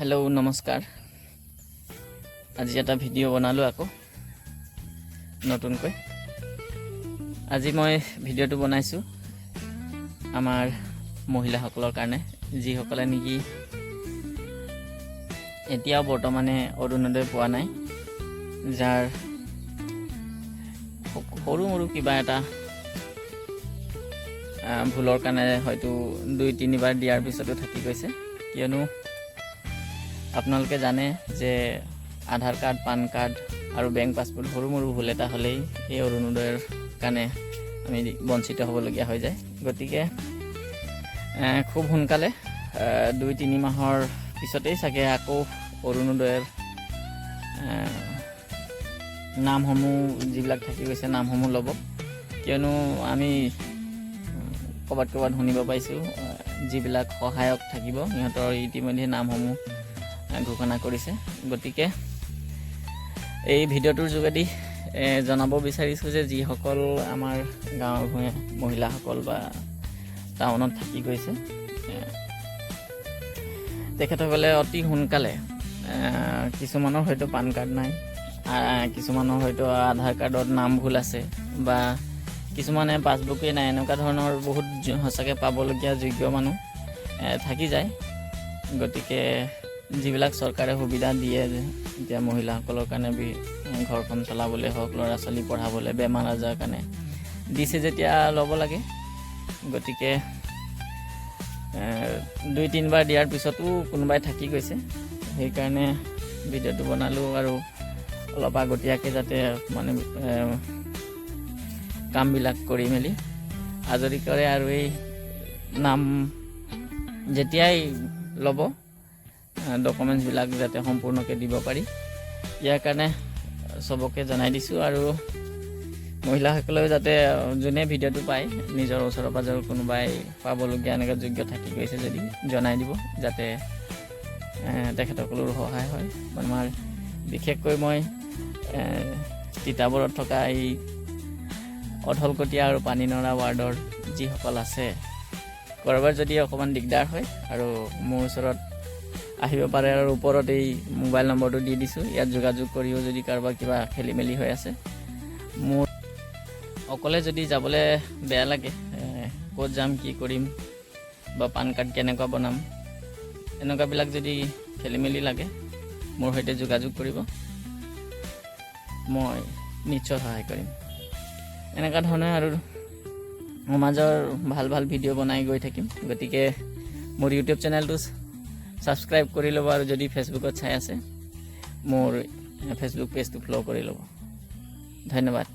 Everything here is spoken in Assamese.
हेलो नमस्कार। আজি এটা ভিডিও বনালো আকৌ নতুনকৈ। আজি মই ভিডিওটো বনাইছো আমাৰ মহিলাসকলৰ কাৰণে, যিসকলে নেকি এতিয়াও বৰ্তমানে অৰুণোদয় পোৱা নাই, যাৰ সৰু সৰু কিবা এটা ভুলৰ কাৰণে হয়তো 2-3 বাৰ দিয়াৰ পিছতো থাকি গৈছে। কিয়নো আপোনালোকে জানে যে আধাৰ কাৰ্ড, পান কাৰ্ড আৰু বেংক পাছবুক সৰু সৰু ভুল এটা হ'লেই এই অৰুণোদয়ৰ কাৰণে আমি বঞ্চিত হ'বলগীয়া হৈ যায়। গতিকে খুব সোনকালে 2-3 মাহৰ পিছতেই চাগে আকৌ অৰুণোদয়ৰ নামসমূহ যিবিলাক থাকি গৈছে নামসমূহ ল'ব। কিয়নো আমি ক'ৰবাত শুনিব পাইছোঁ যিবিলাক সহায়ক থাকিব সিহঁতৰ ইতিমধ্যে নামসমূহ ঘোষণা কৰিছে। গতিকে এই ভিডিওটোৰ যোগেদি জনাব বিচাৰিছোঁ যে যিসকল আমাৰ গাঁৱৰ ভূঞা মহিলাসকল বা টাউনত থাকি গৈছে, তেখেতসকলে অতি সোনকালে, কিছুমানৰ হয়তো পান কাৰ্ড নাই, কিছুমানৰ হয়তো আধাৰ কাৰ্ডত নাম ভুল আছে, বা কিছুমানে পাছবুকেই নাই, এনেকুৱা ধৰণৰ বহুত সঁচাকৈ পাবলগীয়া যোগ্য মানুহ থাকি যায়। গতিকে যিবিলাক চৰকাৰে সুবিধা দিয়ে, এতিয়া মহিলাসকলৰ কাৰণে ঘৰখন চলাবলৈ হওক, ল'ৰা ছোৱালী পঢ়াবলৈ, বেমাৰ আজাৰৰ কাৰণে দিছে যেতিয়া ল'ব লাগে। গতিকে 2-3 বাৰ দিয়াৰ পিছতো কোনোবাই থাকি গৈছে, সেইকাৰণে ভিডিঅ'টো বনালোঁ আৰু অলপ আগতীয়াকৈ যাতে মানে কামবিলাক কৰি মেলি আজৰি কৰে আৰু এই নাম যেতিয়াই ল'ব ডকুমেণ্টছবিলাক যাতে সম্পূৰ্ণকৈ দিব পাৰি, ইয়াৰ কাৰণে চবকে জনাই দিছোঁ। আৰু মহিলাসকলেও যাতে যোনে ভিডিঅ'টো পায় নিজৰ ওচৰৰ পাজৰৰ কোনোবাই পাবলগীয়া এনেকৈ যোগ্য থাকি গৈছে যদি জনাই দিব, যাতে তেখেতসকলৰো সহায় হয়। আমাৰ বিশেষকৈ মই তিতাবৰত থকা এই অধলকটীয়া আৰু পানীনৰা ৱাৰ্ডৰ যিসকল আছে, ক'ৰবাত যদি অকণমান দিগদাৰ হয় আৰু মোৰ ওচৰত আহিব পাৰে, আৰু ওপৰত এই মোবাইল নম্বৰটো দি দিছোঁ, ইয়াত যোগাযোগ কৰিও যদি কাৰোবাৰ কিবা খেলি মেলি হৈ আছে, মোৰ অকলে যদি যাবলৈ বেয়া লাগে, ক'ত যাম, কি কৰিম, বা পান কাৰ্ড কেনেকুৱা বনাম, এনেকুৱাবিলাক যদি খেলি মেলি লাগে মোৰ সৈতে যোগাযোগ কৰিব, মই নিশ্চয় সহায় কৰিম। এনেকুৱা ধৰণে আৰু সমাজৰ ভাল ভাল ভিডিঅ' বনাই গৈ থাকিম। গতিকে মোৰ ইউটিউব চেনেলটো ছাবস্ক্ৰাইব কৰি ল'ব, আৰু যদি ফেচবুকত চাই আছে মোৰ ফেচবুক পেজটো ফ'ল' কৰি ল'ব। ধন্যবাদ।